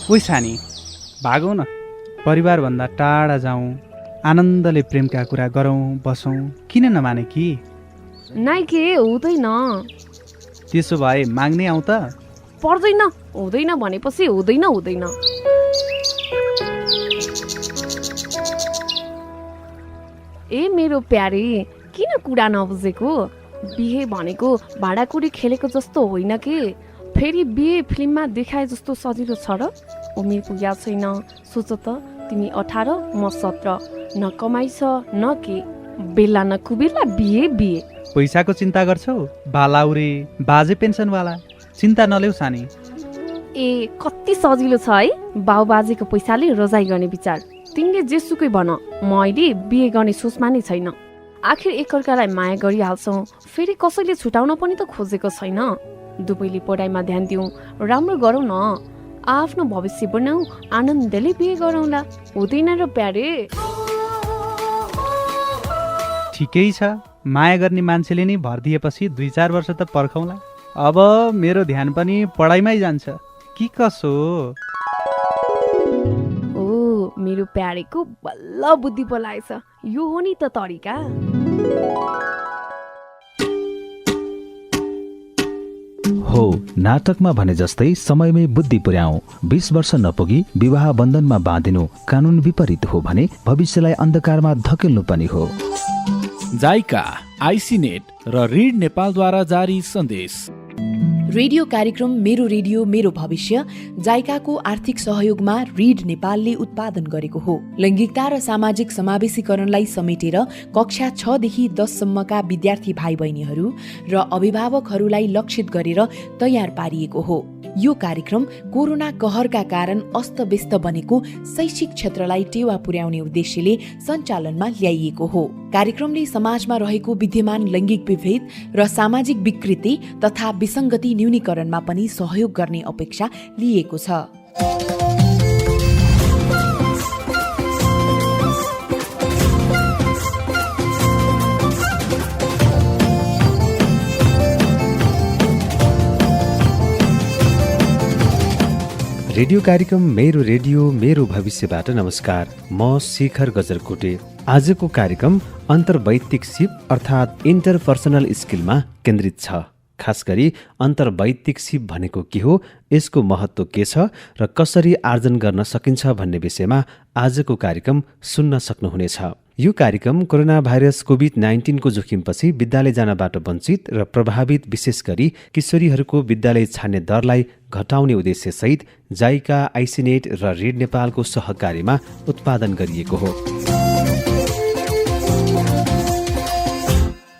ओइ सानी, भागौँ न, परिवारभन्दा टाढा जाउँ, आनन्दले प्रेमका कुरा गरौँ बसौँ, किन नमाने कि? नाइ के हुँदैन। त्यसो भए माग्ने आउँ त? पर्दैन, हुँदैन भनेपछि हुँदैन। ए मेरो प्यारे, किन कुरा नबुझेको? बिहे भनेको भाँडाकुडी खेलेको जस्तो होइन के। फेरि बिहे फिल्ममा देखाए जस्तो सजिलो छ र? उमेर पुग्या छैन, सोच त, तिमी 18 म 17, न कमाइ छ न के, बेला न कुबेला बिहे। पैसाको चिन्ता गर्छौ? बालाउरे बाजे पेन्सनवाला, चिन्ता नलेऊ सानी। ए कति सजिलो छ है, बाउबाजेको पैसाले रोजाइ गर्ने विचार। तिमीले जेसुकै भन, म अहिले बिहे गर्ने सोचमा नै छैन। आखिर एकअर्कालाई माया गरिहाल्छौँ, फेरि कसैले छुटाउन पनि त खोजेको छैन। दुवैले पढाइमा ध्यान दिउँ, राम्रो गरौँ न, आफ्नो भविष्य बनाऊ, आनन्दले बिहे गरौँला, हुँदैन र प्यारे? ठिकै छ, माया गर्ने मान्छेले नै भर दिएपछि 2-4 वर्ष त पर्खौँला। अब मेरो ध्यान पनि पढाइमै जान्छ कि कसो? ओ मेरो प्यारेको बल्ल बुद्धि बोलाएछ, यो हो नि त तरिका। हो, नाटकमा भने जस्तै समयमै बुद्धि पुर्याऊ। 20 वर्ष नपुगी विवाह बन्धनमा बाँधिनु कानुन विपरीत हो भने भविष्यलाई अन्धकारमा धकेल्नु पनि हो। जाइका, आइसीनेट र रीड नेपालद्वारा जारी सन्देश। रेडियो कार्यक्रम मेरो रेडियो मेरो भविष्य जाइकाको आर्थिक सहयोगमा रीड नेपालले उत्पादन गरेको हो। लैङ्गिकता र सामाजिक समावेशीकरणलाई समेटेर कक्षा 6 देखि 10 सम्मका विद्यार्थी भाइ बहिनीहरू र अभिभावकहरूलाई लक्षित गरेर तयार पारिएको हो। यो कार्यक्रम कोरोना कहरका कारण अस्तव्यस्त बनेको शैक्षिक क्षेत्रलाई टेवा पुर्याउने उद्देश्यले सञ्चालनमा ल्याइएको हो। कार्यक्रमले समाजमा रहेको विद्यमान लैङ्गिक विभेद र सामाजिक विकृति तथा विसङ्गति न्यूनीकरणमा पनि सहयोग गर्ने अपेक्षा लिएको छ। रेडियो कार्यक्रम मेरो रेडियो मेरो भविष्यबाट नमस्कार, म शिखर गजरकोटे। आजको कार्यक्रम अन्तर्वैयक्तिक सिप अर्थात् इन्टरपर्सनल स्किलमा केन्द्रित छ। खास गरी अन्तर्वैयक्तिक सिप भनेको के हो, यसको महत्त्व के छ र कसरी आर्जन गर्न सकिन्छ भन्ने विषयमा आजको कार्यक्रम सुन्न सक्नुहुनेछ। यो कार्यक्रम कोरोना भाइरस कोभिड-19 को जोखिमपछि विद्यालय जानबाट वञ्चित र प्रभावित विशेष गरी किशोरीहरूको विद्यालय छाड्ने दरलाई घटाउने उद्देश्यसहित जाइका, आइसीनेट र रीड नेपालको सहकार्यमा उत्पादन गरिएको हो।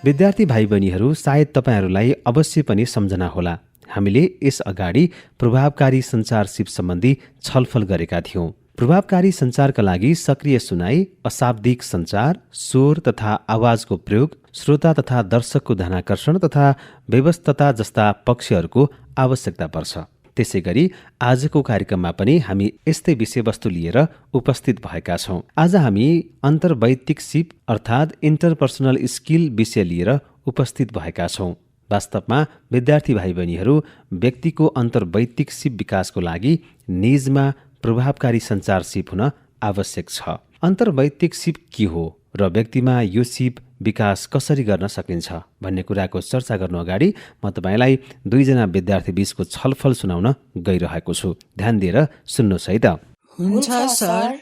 विद्यार्थी भाइ बहिनीहरू, सायद तपाईहरूलाई अवश्य पनि सम्झना होला, हामीले यस अगाडि प्रभावकारी सञ्चार सिप सम्बन्धी छलफल गरेका थियौं। प्रभावकारी सञ्चारका लागि सक्रिय सुनाई, अशाब्दिक सञ्चार, स्वर तथा आवाजको प्रयोग, श्रोता तथा दर्शकको ध्यानाकर्षण तथा व्यवस्थता जस्ता पक्षहरूको आवश्यकता पर्छ। त्यसै गरी आजको कार्यक्रममा पनि हामी यस्तै विषयवस्तु लिएर उपस्थित भएका छौँ। आज हामी अन्तर्वैयक्तिक सिप अर्थात् इन्टरपर्सनल स्किल विषय लिएर उपस्थित भएका छौँ। वास्तवमा विद्यार्थी भाइ बहिनीहरू, व्यक्तिको अन्तर्वैयक्तिक सिप विकासको लागि निजमा प्रभावकारी सञ्चार सिप हुन आवश्यक छ। अन्तर्वैयक्तिक सिप के हो र व्यक्तिमा यो सिप विकास कसरी गर्न सकिन्छ भन्ने कुराको चर्चा गर्नु अगाडि म तपाईलाई 2 जना विद्यार्थी बीचको छलफल सुनाउन गइरहेको छु। ध्यान दिएर सुन्नुहोस् है त। हुन्छ सर।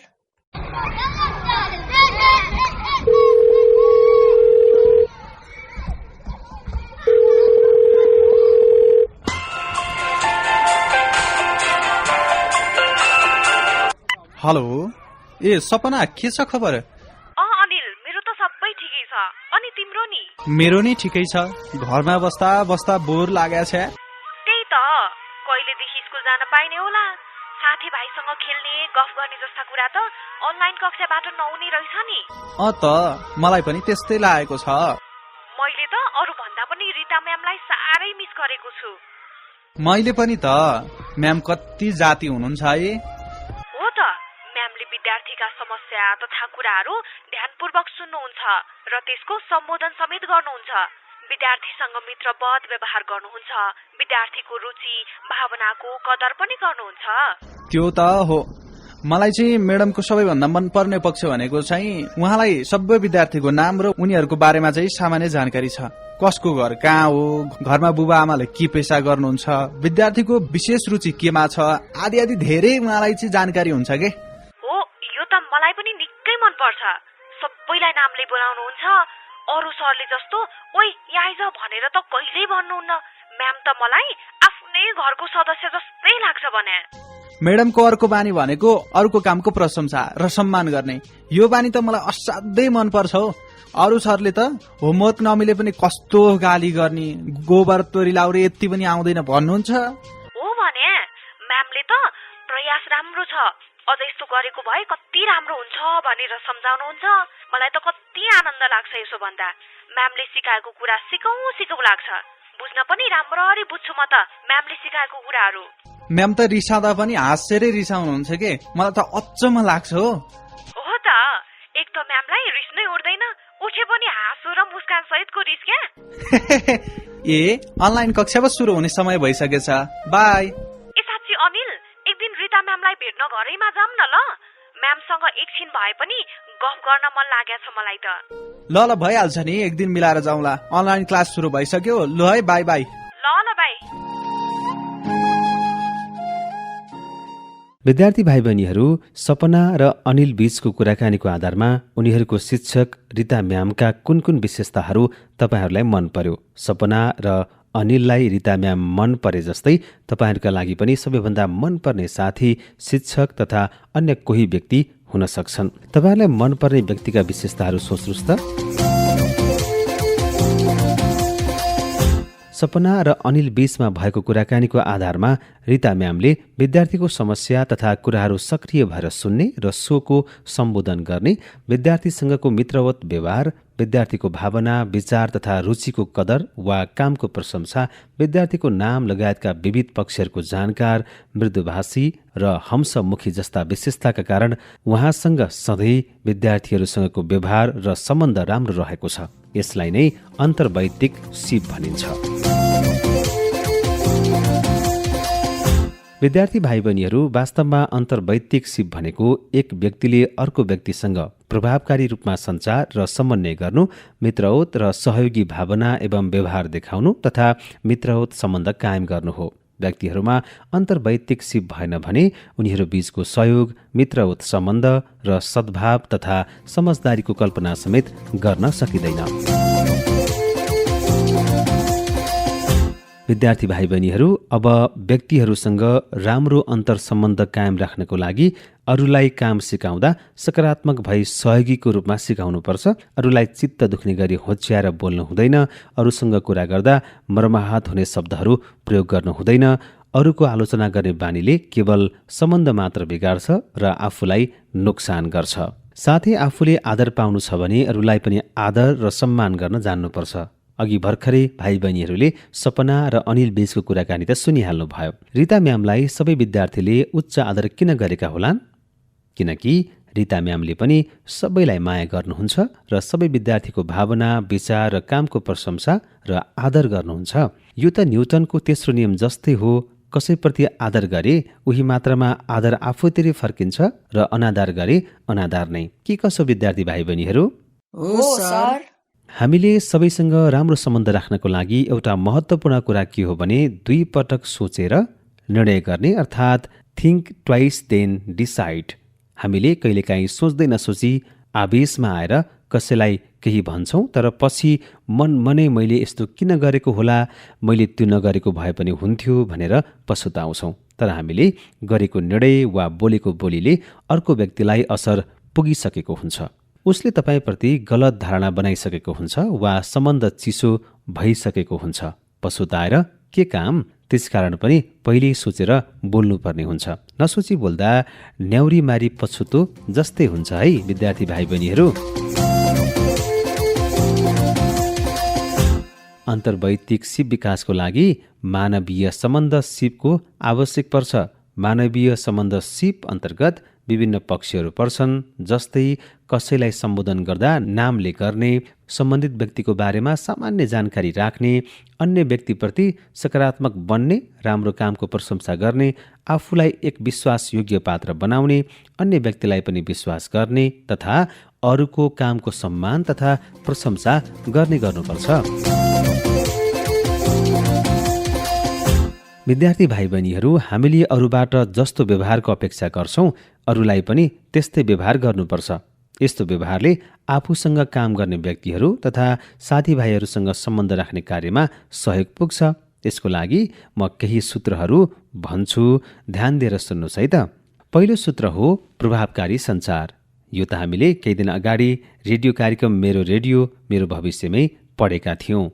हेलो, ए सपना, के छ खबर? अनिल, मेरो त सबै ठिकै छ, अनि तिम्रो नि? मेरो नि ठिकै छ, घरमा बस्दा बस्दा बोर लागेको छ। त्यही त, कहिलेदेखि स्कुल जान पाइने होला? साथीभाइसँग खेल्ने, गफ गर्ने जस्ता कुरा त अनलाइन कक्षाबाट नहुने रहेछ नि। त मलाई पनि त्यस्तै लागेको छ। मैले त अरू भन्दा पनि रिता म्यामलाई साह्रै मिस गरेको छु। मैले पनि त। म्याम कति जाति हुनुहुन्छ है? हो त, म्यामले विद्यार्थीका समस्या तथा कुराहरू ध्यानपूर्वक सुन्नुहुन्छ र त्यसको सम्बोधन समेत गर्नुहुन्छ। विद्यार्थीसँग मित्रवत व्यवहार गर्नुहुन्छ, विद्यार्थीको रुचि भावनाको कदर पनि गर्नुहुन्छ। त्यो त हो। मलाई चाहिँ म्याडमको सबैभन्दा मनपर्ने पक्ष भनेको चाहिँ उहाँलाई सबै विद्यार्थीको नाम र उनीहरूको बारेमा चाहिँ सामान्य जानकारी छ। कसको घर कहाँ हो, घरमा बुबा आमाले के पेसा गर्नुहुन्छ, विद्यार्थीको विशेष रुचि केमा छ आदि आदि धेरै उहाँलाई चाहिँ जानकारी हुन्छ के। हो, यो त मलाई पनि निकै मन पर्छ। सबैलाई नामले बोलाउनुहुन्छ। अरू सरले जस्तो ओइ यहाँ आइज भनेर त कहिल्यै भन्नुहुन्न। म्याम त मलाई आफ्नै घरको सदस्य जस्तै लाग्छ भने। म्याडमको अर्को बानी भनेको अरूको कामको प्रशंसा र सम्मान गर्ने। यो बानी त मलाई असाध्यै मन पर्छ हो। अरू सरले त होमवर्क नमिले पनि कस्तो गाली गर्ने, गोबर तोरी लाउरे यति पनि आउँदैन भन्नुहुन्छ। हो भने म्यामले त प्रयास राम्रो छ, अझ यस्तो गरेको भए कति राम्रो हुन्छ भनेर सम्झाउनुहुन्छ। मलाई त कति आनन्द लाग्छ यसो भन्दा। म्यामले सिकाएको कुरा सिकौँ लाग्छ। बुझ्न पनि राम्ररी बुझ्छु म त म्यामले सिकाएको कुराहरू। म्याम त रिसाउँदा पनि हाँसेरै रिसाउनुहुन्छ के, मलाई त अचम्म लाग्छ हो। हो त, एक त म्यामलाई रिस नै उठ्दैन, उठे पनि हाँसो र मुस्कान सहितको रिस क्या। ए अनलाइन कक्षा पो सुरु हुने समय भइसकेछ। बाई। ए साँच्ची अनिल, एक दिन रिता म्यामलाई भेट्न घरैमा जाऊँ न ल। म्यामसँग एकछिन भए पनि गफ गर्न मन लागेछ मलाई त। ल भइहाल्छ नि, एक दिन मिलाएर जाउँला। अनलाइन क्लास सुरु भइसक्यो। ल है, बाई बाई। ल बाई। विद्यार्थी भाइ बहिनीहरू, सपना र अनिल बीचको कुराकानीको आधारमा उनीहरूको शिक्षक रिता म्यामका कुन कुन विशेषताहरू तपाईहरूलाई मन पर्यो? सपना र अनिललाई रिता म्याम मन परे जस्तै तपाईहरूका लागि पनि सबैभन्दा मनपर्ने साथी, शिक्षक तथा अन्य कोही व्यक्ति हुन सक्छन्। तपाईहरूलाई मनपर्ने व्यक्तिका विशेषताहरू सोच्नुहोस् त। सपना र अनिल बीचमा भएको कुराकानीको आधारमा रिता म्यामले विद्यार्थीको समस्या तथा कुराहरू सक्रिय भएर सुन्ने र सोको सम्बोधन गर्ने, विद्यार्थीसँगको मित्रवत व्यवहार, विद्यार्थीको भावना, विचार तथा रुचिको कदर वा कामको प्रशंसा, विद्यार्थीको नाम लगायतका विविध पक्षहरूको जानकार, मृदुभाषी र हंसमुखी जस्ता विशेषताका कारण उहाँसँग सधैँ विद्यार्थीहरूसँगको व्यवहार र सम्बन्ध राम्रो रहेको छ। यसलाई नै अन्तर्वैयक्तिक सिप भनिन्छ। विद्यार्थी भाइ बहिनीहरू, वास्तवमा अन्तर्वैयक्तिक सिप भनेको एक व्यक्तिले अर्को व्यक्तिसँग प्रभावकारी रूपमा सञ्चार र समन्वय गर्नु, मित्रवत र सहयोगी भावना एवं व्यवहार देखाउनु तथा मित्रवत सम्बन्ध कायम गर्नु हो। व्यक्तिहरूमा अन्तर्वैयक्तिक सिप भएन भने उनीहरू बीचको सहयोग, मित्रवत सम्बन्ध र सद्भाव तथा समझदारीको कल्पना समेत गर्न सकिँदैन। विद्यार्थी भाइ बहिनीहरू, अब व्यक्तिहरूसँग राम्रो अन्तर सम्बन्ध कायम राख्नको लागि अरूलाई काम सिकाउँदा सकारात्मक भई सहयोगीको रूपमा सिकाउनुपर्छ। अरूलाई चित्त दुख्ने गरी होच्याएर बोल्नु हुँदैन। अरूसँग कुरा गर्दा मर्माहत हुने शब्दहरू प्रयोग गर्नु हुँदैन। अरूको आलोचना गर्ने बानीले केवल सम्बन्ध मात्र बिगार्छ र आफूलाई नोक्सान गर्छ। साथै आफूले आदर पाउनु छ भने अरूलाई पनि आदर र सम्मान गर्न जान्नुपर्छ। अघि भर्खरै भाइ बहिनीहरूले सपना र अनिल बीचको कुराकानी त सुनिहाल्नु भयो। रिता म्यामलाई सबै विद्यार्थीले उच्च आदर किन गरेका होलान्? किनकि रिता म्यामले पनि सबैलाई माया गर्नुहुन्छ र सबै विद्यार्थीको भावना, विचार र कामको प्रशंसा र आदर गर्नुहुन्छ। यो त न्युटनको तेस्रो नियम जस्तै हो। कसैप्रति आदर गरे उही मात्रामा आदर आफूतिर फर्किन्छ र अनादर गरे अनादर नै। के कसो विद्यार्थी भाइ बहिनीहरू? हामीले सबैसँग राम्रो सम्बन्ध राख्नको लागि एउटा महत्त्वपूर्ण कुरा के हो भने 2 पटक सोचेर निर्णय गर्ने, अर्थात् थिङ्क ट्वाइस देन डिसाइड। हामीले कहिलेकाहीँ सोच्दै नसोची आवेशमा आएर कसैलाई केही भन्छौँ, तर पछि मनै मैले यस्तो किन गरेको होला, मैले त्यो नगरेको भए पनि हुन्थ्यो भनेर पछुताउँछौँ। तर हामीले गरेको निर्णय वा बोलेको बोलीले अर्को व्यक्तिलाई असर पुगिसकेको हुन्छ। उसले तपाईँप्रति गलत धारणा बनाइसकेको हुन्छ वा सम्बन्ध चिसो भइसकेको हुन्छ। पछुताएर के काम? त्यसकारण पनि पहिले सोचेर बोल्नुपर्ने हुन्छ। नसोची बोल्दा न्याउरी मारी पछुतो जस्तै हुन्छ है विद्यार्थी भाइ बहिनीहरू। अन्तर्वैयक्तिक सिप विकासको लागि मानवीय सम्बन्ध सिपको आवश्यक पर्छ। मानवीय सम्बन्ध सिप अन्तर्गत विभिन्न पक्षहरू पर्छन्, जस्तै कसैलाई सम्बोधन गर्दा नामले गर्ने, सम्बन्धित व्यक्तिको बारेमा सामान्य जानकारी राख्ने, अन्य व्यक्तिप्रति सकारात्मक बन्ने, राम्रो कामको प्रशंसा गर्ने, आफूलाई एक विश्वासयोग्य पात्र बनाउने, अन्य व्यक्तिलाई पनि विश्वास गर्ने तथा अरूको कामको सम्मान तथा प्रशंसा गर्नुपर्छ। विद्यार्थी भाइ बहिनीहरू, हामीले अरूबाट जस्तो व्यवहारको अपेक्षा गर्छौँ, अरूलाई पनि त्यस्तै व्यवहार गर्नुपर्छ। यस्तो व्यवहारले आफूसँग काम गर्ने व्यक्तिहरू तथा साथीभाइहरूसँग सम्बन्ध राख्ने कार्यमा सहयोग पुग्छ। यसको लागि म केही सूत्रहरू भन्छु, ध्यान दिएर सुन्नुहोस् है त। पहिलो सूत्र हो प्रभावकारी सञ्चार। यो त हामीले केही दिन अगाडि रेडियो कार्यक्रम मेरो रेडियो मेरो भविष्यमै पढेका थियौँ।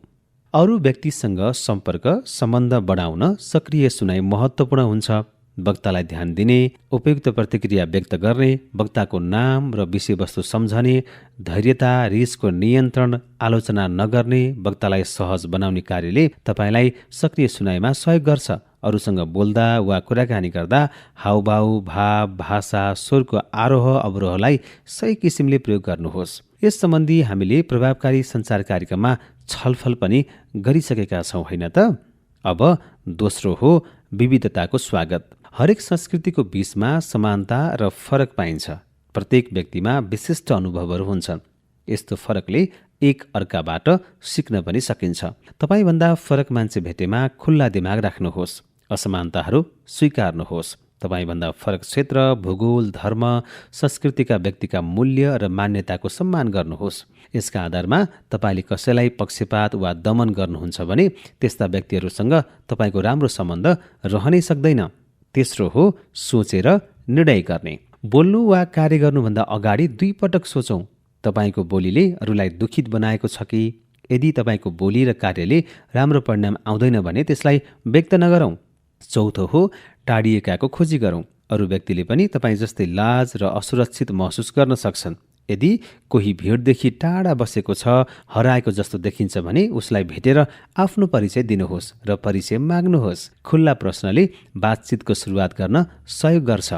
अरू व्यक्तिसँग सम्बन्ध बढाउन सक्रिय सुनाइ महत्त्वपूर्ण हुन्छ। वक्तालाई ध्यान दिने, उपयुक्त प्रतिक्रिया व्यक्त गर्ने, वक्ताको नाम र विषयवस्तु सम्झने, धैर्यता, रिसको नियन्त्रण, आलोचना नगर्ने, वक्तालाई सहज बनाउने कार्यले तपाईँलाई सक्रिय सुनाइमा सहयोग गर्छ। अरूसँग बोल्दा वा कुराकानी गर्दा हाउभाउ, भाव, भाषा, स्वरको आरोह अवरोहलाई सही किसिमले प्रयोग गर्नुहोस्। यस सम्बन्धी हामीले प्रभावकारी सञ्चार कार्यक्रममा छलफल पनि गरिसकेका छौँ होइन त। अब दोस्रो हो विविधताको स्वागत। हरेक संस्कृतिको बीचमा समानता र फरक पाइन्छ। प्रत्येक व्यक्तिमा विशिष्ट अनुभवहरू हुन्छन्। यस्तो फरकले एक अर्काबाट सिक्न पनि सकिन्छ। तपाईँभन्दा फरक मान्छे भेटेमा खुल्ला दिमाग राख्नुहोस्, असमानताहरू स्वीकार्नुहोस्। तपाईँभन्दा फरक क्षेत्र, भूगोल, धर्म, संस्कृतिका व्यक्तिका मूल्य र मान्यताको सम्मान गर्नुहोस्। यसका आधारमा तपाईँले कसैलाई पक्षपात वा दमन गर्नुहुन्छ भने त्यस्ता व्यक्तिहरूसँग तपाईँको राम्रो सम्बन्ध रहनै सक्दैन। तेस्रो हो सोचेर निर्णय गर्ने। बोल्नु वा कार्य गर्नुभन्दा अगाडि 2 पटक सोचौँ। तपाईँको बोलीले अरूलाई दुखित बनाएको छ कि? यदि तपाईँको बोली र कार्यले राम्रो परिणाम आउँदैन भने त्यसलाई व्यक्त नगरौँ। चौथो हो टाढिएकाको खोजी गरौँ। अरू व्यक्तिले पनि तपाईँ जस्तै लाज र असुरक्षित महसुस गर्न सक्छन्। यदि कोही भिडदेखि टाढा बसेको छ, हराएको जस्तो देखिन्छ भने उसलाई भेटेर आफ्नो परिचय दिनुहोस् र परिचय माग्नुहोस्। खुल्ला प्रश्नले बातचितको सुरुवात गर्न सहयोग गर्छ।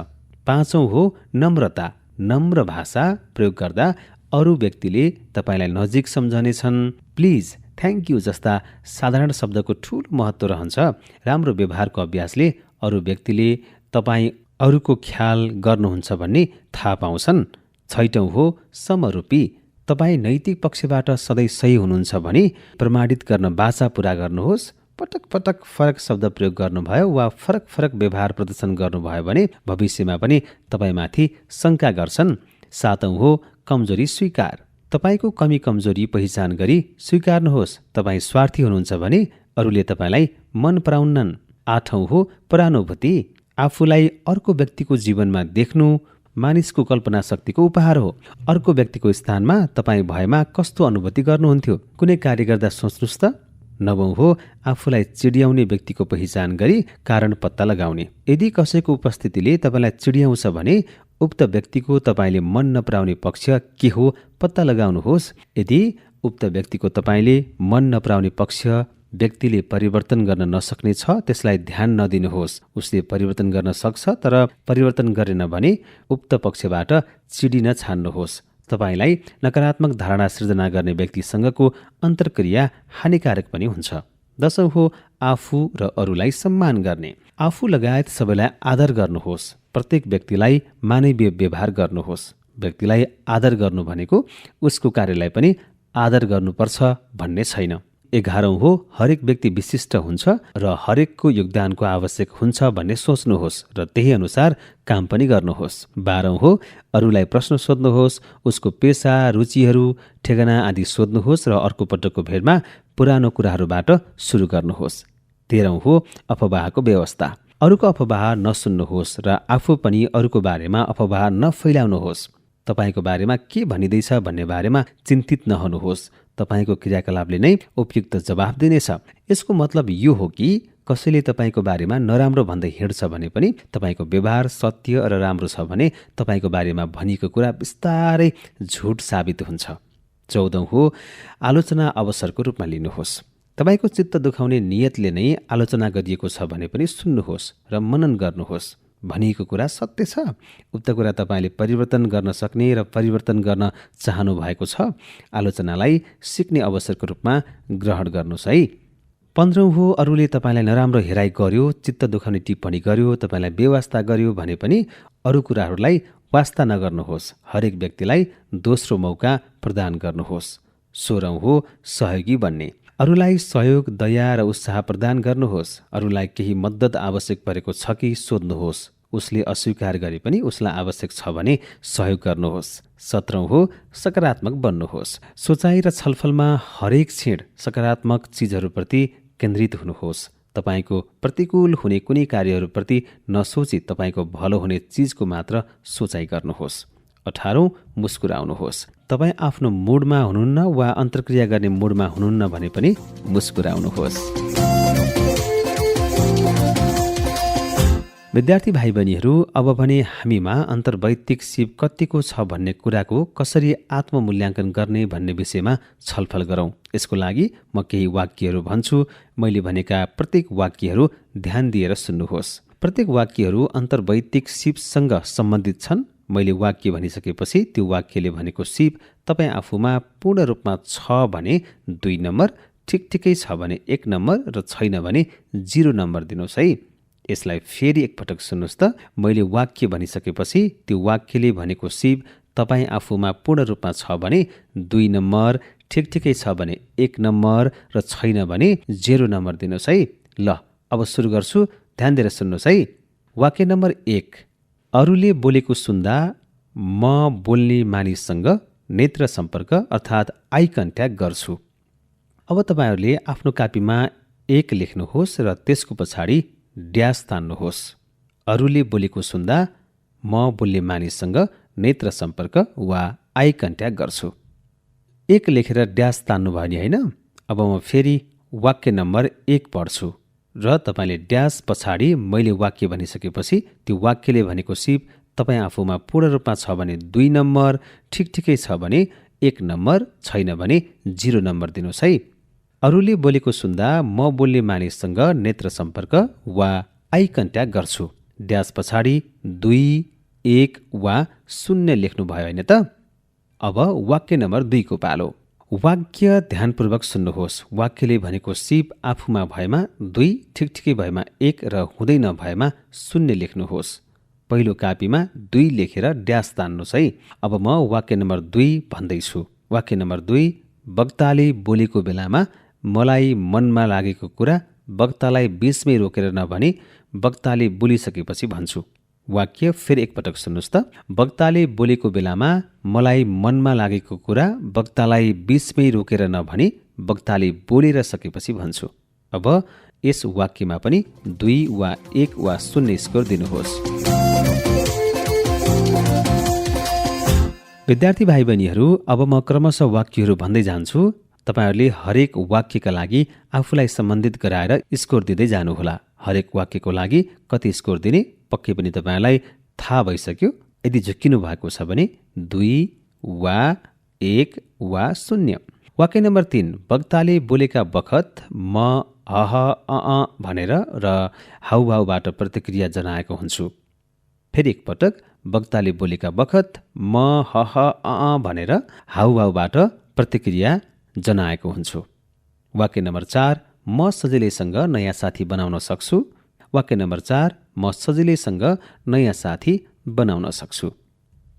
पाँचौं हो नम्रता। नम्र भाषा प्रयोग गर्दा अरू व्यक्तिले तपाईँलाई नजिक सम्झनेछन्। प्लिज, थ्याङ्क यू जस्ता साधारण शब्दको ठूलो महत्त्व रहन्छ। राम्रो व्यवहारको अभ्यासले अरू व्यक्तिले तपाईँ अरूको ख्याल गर्नुहुन्छ भन्ने थाहा पाउँछन्। छैटौं हो समरूपी। तपाईँ नैतिक पक्षबाट सधैँ सही हुनुहुन्छ भने प्रमाणित गर्न बाचा पूरा गर्नुहोस्। पटक पटक फरक शब्द प्रयोग गर्नुभयो वा फरक फरक व्यवहार प्रदर्शन गर्नुभयो भने भविष्यमा पनि तपाईँमाथि शङ्का गर्छन्। सातौं हो कमजोरी स्वीकार। तपाईँको कमी कमजोरी पहिचान गरी स्वीकार्नुहोस्। तपाईँ स्वार्थी हुनुहुन्छ भने अरूले तपाईँलाई मन पराउन्नन्। आठौं हो परानुभूति। आफूलाई अर्को व्यक्तिको जीवनमा देख्नु मानिसको कल्पना शक्तिको उपहार हो। अर्को व्यक्तिको स्थानमा तपाईँ भएमा कस्तो अनुभूति गर्नुहुन्थ्यो? कुनै कार्य गर्दा सोच्नुहोस् त। नवौं हो आफूलाई चिड्याउने व्यक्तिको पहिचान गरी कारण पत्ता लगाउने। यदि कसैको उपस्थितिले तपाईँलाई चिड्याउँछ भने उक्त व्यक्तिको तपाईँले मन नपराउने पक्ष के हो पत्ता लगाउनुहोस्। यदि उक्त व्यक्तिको तपाईँले मन नपराउने पक्ष व्यक्तिले परिवर्तन गर्न नसक्ने छ, त्यसलाई ध्यान नदिनुहोस्। उसले परिवर्तन गर्न सक्छ तर परिवर्तन गरेन भने उक्त पक्षबाट चिडिन छान्नुहोस्। तपाईँलाई नकारात्मक धारणा सृजना गर्ने व्यक्तिसँगको अन्तर्क्रिया हानिकारक पनि हुन्छ। दशौं हो आफू र अरूलाई सम्मान गर्ने। आफू लगायत सबैलाई आदर गर्नुहोस्। प्रत्येक व्यक्तिलाई मानवीय व्यवहार गर्नुहोस्। व्यक्तिलाई आदर गर्नु भनेको उसको कार्यलाई पनि आदर गर्नुपर्छ भन्ने छैन। 11औं हो हरेक व्यक्ति विशिष्ट हुन्छ र हरेकको योगदानको आवश्यक हुन्छ भन्ने सोच्नुहोस् र त्यही अनुसार काम पनि गर्नुहोस्। 12औं हो अरूलाई प्रश्न सोध्नुहोस्। उसको पेसा, रुचिहरू, ठेगाना आदि सोध्नुहोस् र अर्को पटकको भेटमा पुरानो कुराहरूबाट सुरु गर्नुहोस्। 13औं हो अफवाहको व्यवस्था। अरूको अफवाह नसुन्नुहोस् र आफू पनि अरूको बारेमा अफवाह नफैलाउनुहोस्। तपाईँको बारेमा के भनिँदैछ भन्ने बारेमा चिन्तित नहुनुहोस्। तपाईँको क्रियाकलापले नै उपयुक्त जवाफ दिनेछ। यसको मतलब यो हो कि कसैले तपाईँको बारेमा नराम्रो भन्दै हिँड्छ भने पनि तपाईँको व्यवहार सत्य र राम्रो छ भने तपाईँको बारेमा भनिएको कुरा बिस्तारै झुट साबित हुन्छ। 14औं हो आलोचना अवसरको रूपमा लिनुहोस्। तपाईँको चित्त दुखाउने नियतले नै आलोचना गरिएको छ भने पनि सुन्नुहोस् र मनन गर्नुहोस्। भनिएको कुरा सत्य छ? उक्त कुरा तपाईँले परिवर्तन गर्न सक्ने र परिवर्तन गर्न चाहनु भएको छ? आलोचनालाई सिक्ने अवसरको रूपमा ग्रहण गर्नुहोस् है। 15औं हो, अरूले तपाईँलाई नराम्रो हेराइ गर्यो, चित्त दुखाउने टिप्पणी गर्यो, तपाईँलाई बेवास्ता गर्यो भने पनि अरू कुराहरूलाई वास्ता नगर्नुहोस्। हरेक व्यक्तिलाई दोस्रो मौका प्रदान गर्नुहोस्। 16औं हो, सहयोगी बन्ने। अरूलाई सहयोग, दया र उत्साह प्रदान गर्नुहोस्। अरूलाई केही मद्दत आवश्यक परेको छ कि सोध्नुहोस्। उसले अस्वीकार गरे पनि उसलाई आवश्यक छ भने सहयोग गर्नुहोस्। 17औं हो, सकारात्मक बन्नुहोस्। सोचाइ र छलफलमा हरेक क्षण सकारात्मक चिजहरूप्रति केन्द्रित हुनुहोस्। तपाईँको प्रतिकूल हुने कुनै कार्यहरूप्रति नसोची तपाईँको भलो हुने चिजको मात्र सोचाइ गर्नुहोस्। 18औं, मुस्कुराउनुहोस्। तपाईँ आफ्नो मुडमा हुनुहुन्न वा अन्तर्क्रिया गर्ने मुडमा हुनुहुन्न भने पनि मुस्कुराउनुहोस्। विद्यार्थी भाइ बहिनीहरू, अब भने हामीमा अन्तर्वैयक्तिक सिप कतिको छ भन्ने कुराको कसरी आत्ममूल्याङ्कन गर्ने भन्ने विषयमा छलफल गरौँ। यसको लागि म केही वाक्यहरू भन्छु। मैले भनेका प्रत्येक वाक्यहरू ध्यान दिएर सुन्नुहोस्। प्रत्येक वाक्यहरू अन्तर्वैयक्तिक सिपसँग सम्बन्धित छन्। मैले वाक्य भनिसकेपछि त्यो वाक्यले भनेको सिप तपाईँ आफूमा पूर्ण रूपमा छ भने 2 नम्बर, ठिकठिकै छ भने 1 नम्बर र छैन भने 0 नम्बर दिनुहोस् है। यसलाई फेरि एकपटक सुन्नुहोस् त। मैले वाक्य भनिसकेपछि त्यो वाक्यले भनेको सिप तपाईँ आफूमा पूर्ण रूपमा छ भने 2 नम्बर, ठिकठिकै छ भने 1 नम्बर र छैन भने 0 नम्बर दिनुहोस् है। ल अब सुरु गर्छु, ध्यान दिएर सुन्नुहोस् है। वाक्य नम्बर 1, अरूले बोलेको सुन्दा म बोल्ने मानिससँग नेत्र सम्पर्क अर्थात् आई कन्ट्याक्ट गर्छु। अब तपाईँहरूले आफ्नो कापीमा 1 लेख्नुहोस् र त्यसको पछाडि ड्यास तान्नुहोस्। अरूले बोलेको सुन्दा म बोल्ने मानिससँग नेत्र सम्पर्क वा आई कन्ट्याक्ट गर्छु। 1 लेखेर ड्यास तान्नुभयो नि होइन? अब म फेरि वाक्य नम्बर 1 पढ्छु र तपाईँले ड्यास पछाडि मैले वाक्य भनिसकेपछि त्यो वाक्यले भनेको सिप तपाईँ आफूमा पूर्ण रूपमा छ भने 2 नम्बर, ठिकठिकै छ भने 1 नम्बर, छैन भने 0 नम्बर दिनुहोस् है। अरूले बोलेको सुन्दा म बोल्ने मानिससँग नेत्र सम्पर्क वा आई कन्ट्याक्ट गर्छु। ड्यास पछाडि 2, 1 वा 0 लेख्नुभयो होइन त? अब वाक्य नम्बर 2 को पालो। वाक्य ध्यानपूर्वक सुन्नुहोस्। वाक्यले भनेको सिप आफूमा भएमा 2, ठिकठिकै भएमा 1 र हुँदै नभएमा 0 लेख्नुहोस्। पहिलो कापीमा 2 लेखेर ड्यास तान्नुहोस् है। अब म वाक्य नम्बर 2 भन्दैछु। वाक्य नम्बर 2, वक्ताले बोलेको बेलामा मलाई मनमा लागेको कुरा वक्तालाई बीचमै रोकेर नभनी वक्ताले बोलिसकेपछि भन्छु। वाक्य फेरि एकपटक सुन्नुहोस् त। वक्ताले बोलेको बेलामा मलाई मनमा लागेको कुरा वक्तालाई बीचमै रोकेर नभनी वक्ताले बोलेर सकेपछि भन्छु। अब यस वाक्यमा पनि 2 वा 1 वा 0 स्कोर दिनुहोस्। विद्यार्थी भाइ बहिनीहरू, अब म क्रमशः वाक्यहरू भन्दै जान्छु। तपाईँहरूले हरेक वाक्यका लागि आफूलाई सम्बन्धित गराएर स्कोर दिँदै जानुहोला। हरेक वाक्यको लागि कति स्कोर दिने पक्कै पनि तपाईँलाई थाहा भइसक्यो। यदि झुक्किनु भएको छ भने 2 वा 1 वा 0। वाक्य नम्बर 3, वक्ताले बोलेका बखत म हह भनेर र हाउभाउबाट प्रतिक्रिया जनाएको हुन्छु। फेरि एकपटक, वक्ताले बोलेका बखत म हह भनेर हाउभाउबाट प्रतिक्रिया जनाएको हुन्छु। वाक्य नम्बर 4, म सजिलैसँग नयाँ साथी बनाउन सक्छु। वाक्य नम्बर 4, म सजिलैसँग नयाँ साथी बनाउन सक्छु।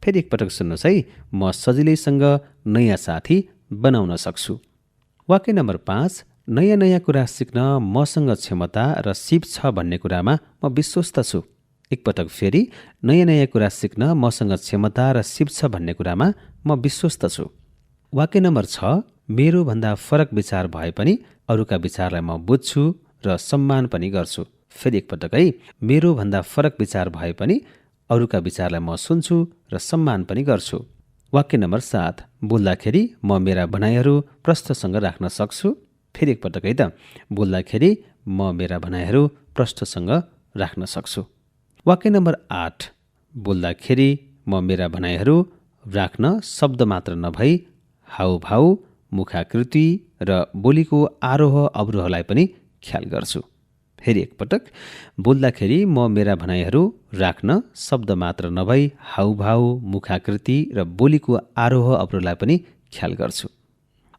फेरि एकपटक सुन्नुहोस् है। म सजिलैसँग नयाँ साथी बनाउन सक्छु। वाक्य नम्बर 5, नयाँ नयाँ कुरा सिक्न मसँग क्षमता र सिप छ भन्ने कुरामा म विश्वस्त छु। एकपटक फेरि, नयाँ नयाँ कुरा सिक्न मसँग क्षमता र सिप छ भन्ने कुरामा म विश्वस्त छु। वाक्य नम्बर 6, मेरो भन्दा फरक विचार भए पनि अरूका विचारलाई म बुझ्छु र सम्मान पनि गर्छु। फेरि एकपटक है, मेरो भन्दा फरक विचार भए पनि अरूका विचारलाई म सुन्छु र सम्मान पनि गर्छु। वाक्य नम्बर 7, बोल्दाखेरि म मेरा भनाइहरू प्रष्टसँग राख्न सक्छु। फेरि एकपटक है त, बोल्दाखेरि म मेरा भनाइहरू प्रष्टसँग राख्न सक्छु। वाक्य नम्बर 8, बोल्दाखेरि म मेरा भनाइहरू राख्न शब्द मात्र नभई हाउभाउ, मुखाकृति र बोलीको आरोह अवरोहलाई पनि ख्याल गर्छु। फेरि एकपटक बोल्दाखेरि म मेरा भनाइहरू राख्न शब्द मात्र नभई हाउभाउ, मुखाकृति र बोलीको आरोह अवरोहलाई पनि ख्याल गर्छु।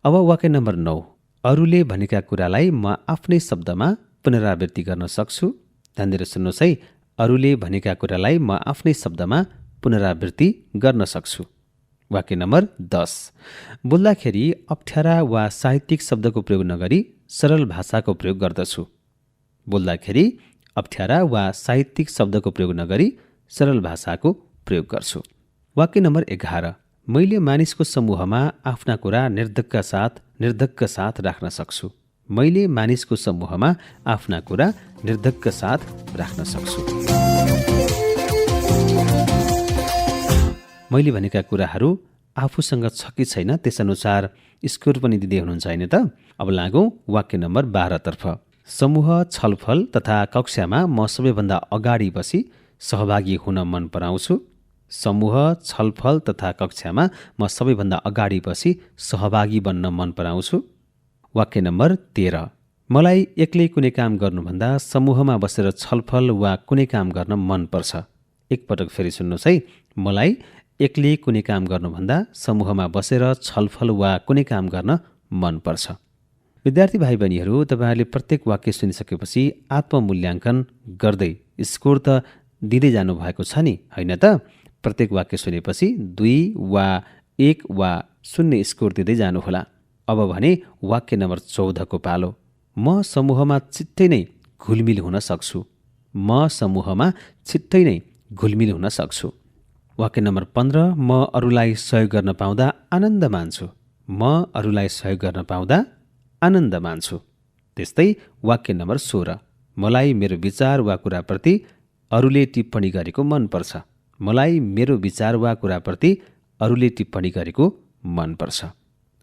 अब वाक्य नम्बर 9, अरूले भनेका कुरालाई म आफ्नै शब्दमा पुनरावृत्ति गर्न सक्छु। ध्यान दिएर सुन्नुहोस् है, अरूले भनेका कुरालाई म आफ्नै शब्दमा पुनरावृत्ति गर्न सक्छु। वाक्य नम्बर 10, बोल्दाखेरि अप्ठ्यारा वा साहित्यिक शब्दको प्रयोग नगरी सरल भाषाको प्रयोग गर्दछु। बोल्दाखेरि अप्ठ्यारा वा साहित्यिक शब्दको प्रयोग नगरी सरल भाषाको प्रयोग गर्छु। वाक्य नम्बर 11, मैले मानिसको समूहमा आफ्ना कुरा निर्धक्क साथ राख्न सक्छु। मैले मानिसको समूहमा आफ्ना कुरा निर्धक्क साथ राख्न सक्छु। मैले भनेका कुराहरू आफूसँग छ कि छैन त्यसअनुसार स्कोर पनि दिँदै हुनुहुन्छ होइन त। अब लागौँ वाक्य नम्बर 12 तर्फ। समूह छलफल तथा कक्षामा म सबैभन्दा अगाडि बसी सहभागी हुन मन पराउँछु। समूह छलफल तथा कक्षामा म सबैभन्दा अगाडि बसी सहभागी बन्न मन पराउँछु। वाक्य नम्बर 13, मलाई एक्लै कुनै काम गर्नुभन्दा समूहमा बसेर छलफल वा कुनै काम गर्न मन पर्छ। एकपटक फेरि सुन्नुहोस् है, मलाई एक्लै कुनै काम गर्नुभन्दा समूहमा बसेर छलफल वा कुनै काम गर्न मन पर्छ। विद्यार्थी भाइ बहिनीहरू, तपाईँहरूले प्रत्येक वाक्य सुनिसकेपछि आत्ममूल्याङ्कन गर्दै स्कोर त दिँदै जानुभएको छ नि, होइन त? प्रत्येक वाक्य सुनेपछि 2 वा 1 वा 0 स्कोर दिँदै जानुहोला। अब भने वाक्य नम्बर 14 को पालो। म समूहमा छिट्टै नै घुलमिल हुन सक्छु। म समूहमा छिट्टै नै घुलमिल हुन सक्छु। वाक्य नम्बर 15, म अरूलाई सहयोग गर्न पाउँदा आनन्द मान्छु। म अरूलाई सहयोग गर्न पाउँदा आनन्द मान्छु। त्यस्तै वाक्य नम्बर 16, मलाई मेरो विचार वा कुराप्रति अरूले टिप्पणी गरेको मनपर्छ। मलाई मेरो विचार वा कुराप्रति अरूले टिप्पणी गरेको मनपर्छ।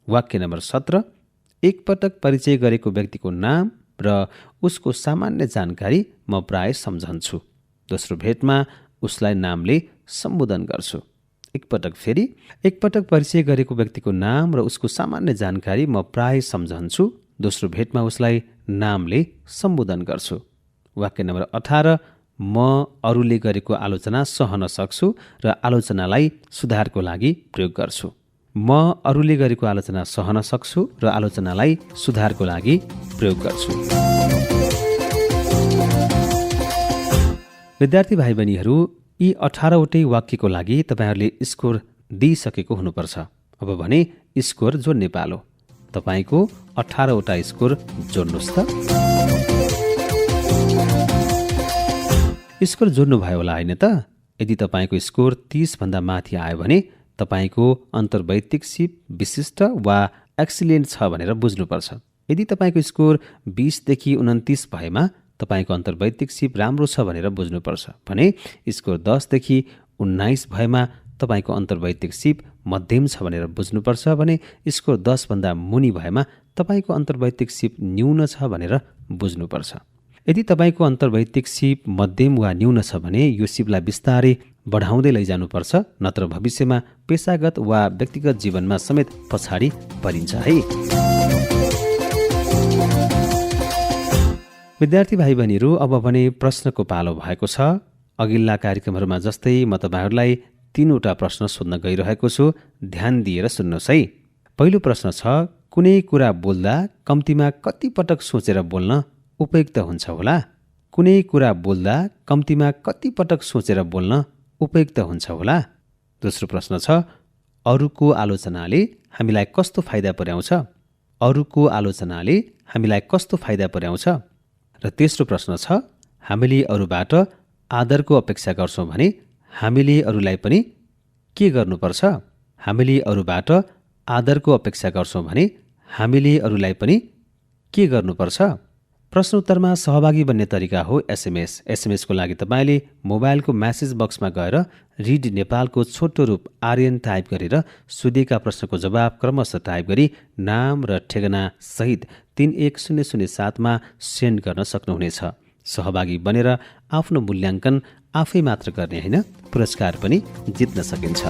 वाक्य नम्बर 17, एकपटक परिचय गरेको व्यक्तिको नाम र उसको सामान्य जानकारी म प्राय सम्झन्छु। दोस्रो भेटमा उसलाई नामले सम्बोधन गर्छु। एकपटक परिचय गरेको व्यक्तिको नाम र उसको सामान्य जानकारी म प्राय सम्झन्छु। दोस्रो भेटमा उसलाई नामले सम्बोधन गर्छु। वाक्य नम्बर 18, म अरूले गरेको आलोचना सहन सक्छु र आलोचनालाई सुधारको लागि प्रयोग गर्छु। म अरूले गरेको आलोचना सहन सक्छु र आलोचनालाई सुधारको लागि प्रयोग गर्छु। विद्यार्थी भाइ बहिनीहरू, यी 18 वटै वाक्यको लागि तपाईँहरूले स्कोर दिइसकेको हुनुपर्छ। अब भने स्कोर जोड्ने पालो। तपाईँको 18 वटा स्कोर जोड्नुहोस् त। स्कोर जोड्नुभयो होला होइन त? यदि तपाईँको स्कोर 30 भन्दा माथि आयो भने तपाईँको अन्तर्वैयक्तिक सिप विशिष्ट वा एक्सिलेन्ट छ भनेर बुझ्नुपर्छ। यदि तपाईँको स्कोर 20 देखि 29 भएमा तपाईँको अन्तर्वैयक्तिक सिप राम्रो छ भनेर बुझ्नुपर्छ भने स्कोर 10 देखि 19 भएमा तपाईँको अन्तर्वैयक्तिक सिप मध्यम छ भनेर बुझ्नुपर्छ भने स्कोर 10 भन्दा मुनि भएमा तपाईँको अन्तर्वैयक्तिक सिप न्यून छ भनेर बुझ्नुपर्छ। यदि तपाईँको अन्तर्वैयक्तिक सिप मध्यम वा न्यून छ भने यो सिपलाई बिस्तारै बढाउँदै लैजानुपर्छ, नत्र भविष्यमा पेसागत वा व्यक्तिगत जीवनमा समेत पछाडि परिन्छ है। विद्यार्थी भाइ बहिनीहरू, अब भने प्रश्नको पालो भएको छ। अघिल्ला कार्यक्रमहरूमा जस्तै म तपाईँहरूलाई 3 वटा प्रश्न सोध्न गइरहेको छु। ध्यान दिएर सुन्नुहोस् है। पहिलो प्रश्न छ, कुनै कुरा बोल्दा कम्तीमा कति पटक सोचेर बोल्न उपयुक्त हुन्छ होला? कुनै कुरा बोल्दा कम्तीमा कति पटक सोचेर बोल्न उपयुक्त हुन्छ होला? दोस्रो प्रश्न छ, अरूको आलोचनाले हामीलाई कस्तो फाइदा पुर्याउँछ? अरूको आलोचनाले हामीलाई कस्तो फाइदा पुर्याउँछ? र तेस्रो प्रश्न छ, हामीले अरूबाट आदरको अपेक्षा गर्छौँ भने हामीले अरूलाई पनि के गर्नुपर्छ? हामीले अरूबाट आदरको अपेक्षा गर्छौँ भने हामीले अरूलाई पनि के गर्नुपर्छ? प्रश्न उत्तरमा सहभागी बन्ने तरिका हो एसएमएस। एसएमएसको लागि तपाईँले मोबाइलको म्यासेज बक्समा गएर रिड नेपालको छोटो रूप आर्यन टाइप गरेर सोधिएका प्रश्नको जवाब क्रमशः टाइप गरी नाम र ठेगाना सहित 31007मा सेन्ड गर्न सक्नुहुनेछ। सहभागी बनेर आफ्नो मूल्याङ्कन आफै मात्र गर्ने होइन, पुरस्कार पनि जित्न सकिन्छ।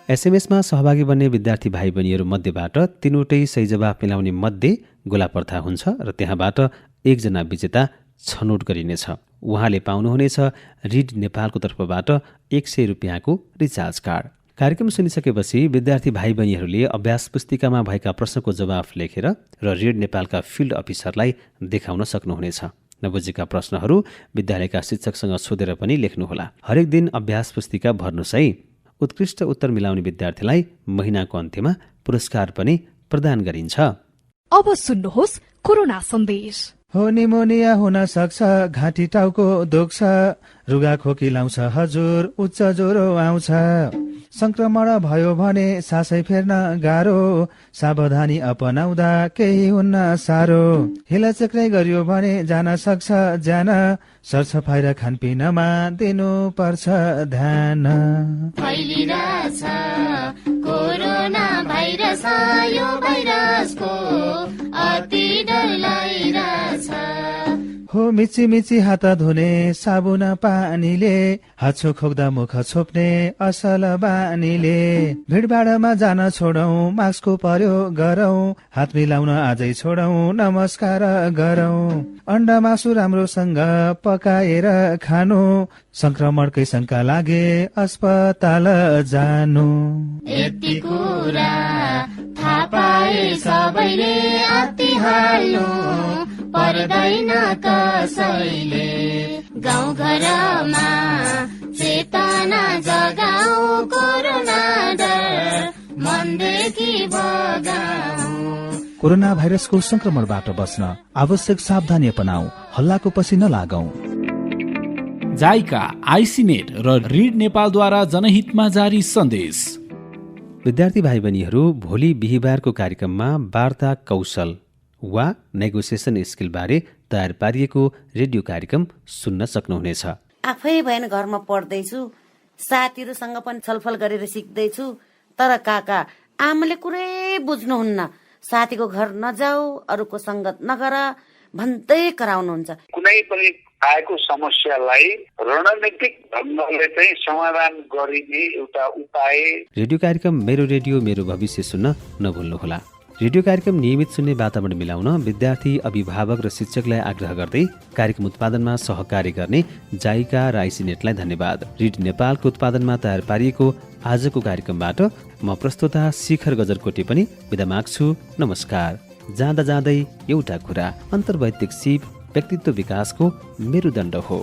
एसएमएसमा सहभागी बन्ने विद्यार्थी भाइ बहिनीहरू मध्येबाट 3वटै सही जवाफ मिलाउने मध्ये गोला पर्था हुन्छ र त्यहाँबाट 1 जना विजेता छनौट गरिनेछ। उहाँले पाउनुहुनेछ रिड नेपालको तर्फबाट 100 रुपियाँको रिचार्ज कार्ड। कार्यक्रम सुनिसकेपछि विद्यार्थी भाइ बहिनीहरूले अभ्यास पुस्तिकामा भएका प्रश्नको जवाफ लेखेर र रिड नेपालका फिल्ड अफिसरलाई देखाउन सक्नुहुनेछ। नबुझेका प्रश्नहरू विद्यालयका शिक्षकसँग सोधेर पनि लेख्नुहोला। हरेक दिन अभ्यास पुस्तिका भर्नुहोस् है। उत्कृष्ट उत्तर मिलाउने विद्यार्थीलाई महिनाको अन्त्यमा पुरस्कार पनि प्रदान गरिन्छ। अब सुन्नुहोस् कोरोना सन्देश। हो निमोनिया हुन सक्छ, घाँटी टाउको दुख्छ, रुगा खोकी लाउँछ हजुर, उच्च ज्वरो आउँछ। संक्रमण भयो भने सासै फेर्न गाह्रो, सावधानी अपनाउँदा केही हुन्न साह्रो। हिलाचक्रै गरियो भने जान सक्छ ज्यान, सरसफाइ र खानपिनमा दिनु पर्छ ध्यान। फैलिरहेछ कोरोना भाइरस, यो भाइरसको अति डर लागिरहेछ। हो मिची मिची हात धुने साबुन पानीले, हात खोक्दा मुख छोप्ने असल बानीले। भिडभाडमा जान छोडौं, मास्कको प्रयोग गरौं, हात मिलाउन आजै छोडौं, नमस्कार गरौं। अन्डा मासु राम्रोसँग पकाएर खानु, संक्रमणकै शंका लागे अस्पताल जानु। यति कुरा थाहा पाए सबैले अति हाल्नु पर्दैन कसैले। गाउँ घरमा चेतना जगाऊ, कोरोना डर मनदेखि भगाऊ। कोरोना भाइरसको संक्रमणबाट बच्न आवश्यक सावधानी अपनाऊ, हल्लाको पछि नलागौं। जाइका, आइसिनेट र रिड नेपालद्वारा जनहितमा जारी सन्देश। विद्यार्थी भाइ बहिनीहरू भोलि बिहिबारको कार्यक्रममा वार्ता कौशल वा नेगोसिएसन स्किल बारे तयार पारिएको रेडियो कार्यक्रम सुन्न सक्नुहुनेछ। आफै भएन घरमा पढ्दैछु, साथीहरूसँग पनि छलफल गरेर सिक्दैछु, तर काका आमाले कुरै बुझ्नुहुन्न। साथीको घर नजाऊ, अरूको संगत नगर भन्दै कराउनुहुन्छ। कुनै पनि आएको समस्यालाई रणनीतिक ढङ्गले चाहिँ समाधान गरिने एउटा उपाय। रेडियो कार्यक्रम मेरो रेडियो मेरो भविष्य सुन्न नभुल्नुहोला। रेडियो कार्यक्रम नियमित सुन्ने वातावरण मिलाउन विद्यार्थी, अभिभावक र शिक्षकलाई आग्रह गर्दै कार्यक्रम उत्पादनमा सहकार्य गर्ने जाइका र आइसिनेटलाई धन्यवाद। रिड नेपालको उत्पादनमा तयार पारिएको आजको कार्यक्रमबाट म प्रस्तोता शिखर गजरकोटे पनि बिदा माग्छु। नमस्कार। जाँदा जाँदै एउटा कुरा, अन्तर्वैयक्तिक सिप व्यक्तित्व विकासको मेरुदण्ड हो।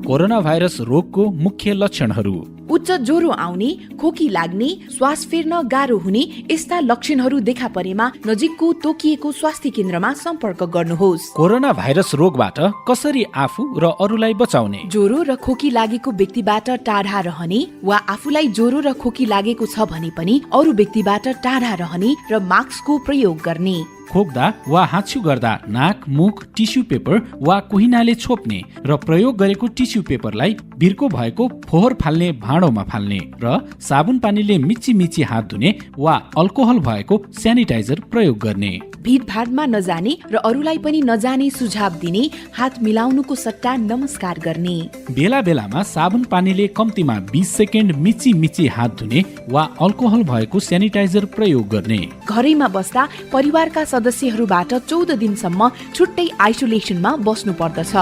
कोरोना भाइरस रोगको मुख्य लक्षणहरू: उच्च ज्वरो आउने, खोकी लाग्ने, श्वास फेर्न गाह्रो हुने यस्ता लक्षणहरू देखा परेमा नजिकको तोकिएको स्वास्थ्य केन्द्रमा सम्पर्क गर्नुहोस्। कोरोना भाइरस रोगबाट कसरी आफू र अरूलाई बचाउने? ज्वरो र खोकी लागेको व्यक्तिबाट टाढा रहने वा आफूलाई ज्वरो र खोकी लागेको छ भने पनि अरू व्यक्तिबाट टाढा रहने र मास्कको प्रयोग गर्ने। खोक्दा वा हाँच्छु गर्दा नाक, मुख टिस्यु पेपर वा कुहिनाले छोप्ने र प्रयोग गरेको टिस्यु पेपरलाई बिर्को भएको फोहोर फाल्ने भाँडोमा फाल्ने र साबुन पानीले मिची मिची हात धुने वा अल्कोहल भएको स्यानिटाइजर प्रयोग गर्ने। भिडभाडमा नजाने र अरूलाई पनि नजाने सुझाव दिने, हात मिलाउनुको सट्टा नमस्कार गर्ने। बेला बेलामा साबुन पानीले कम्तीमा 20 सेकेन्ड मिची मिची हात धुने वा अल्कोहल भएको स्यानिटाइजर प्रयोग गर्ने। घरैमा बस्दा परिवारका सदस्यहरूबाट 14 दिनसम्म छुट्टै आइसोलेसनमा बस्नु पर्दछ।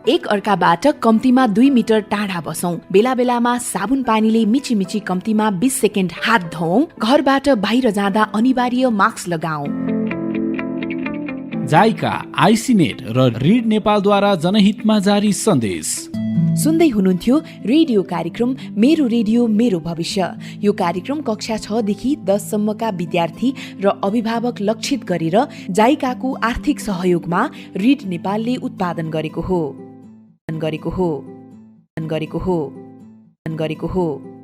एक अर्काबाट कम्तीमा 2 मिटर टाढा बसौं। बेला बेलामा साबुन पानीले मिची मिची कम्तीमा 20 सेकेन्ड हात धौं। घरबाट बाहिर जाँदा अनिवार्य मास्क लगाऊ। जाइका, आइसिनेट र रिड नेपालद्वारा जनहितमा जारी सन्देश। सुन्दै हुनुहुन्थ्यो रेडियो कार्यक्रम मेरो रेडियो मेरो भविष्य। यो कार्यक्रम कक्षा 6 देखि 10 सम्मका विद्यार्थी र अभिभावक लक्षित गरेर जाइकाको आर्थिक सहयोगमा रिड नेपालले उत्पादन गरेको हो।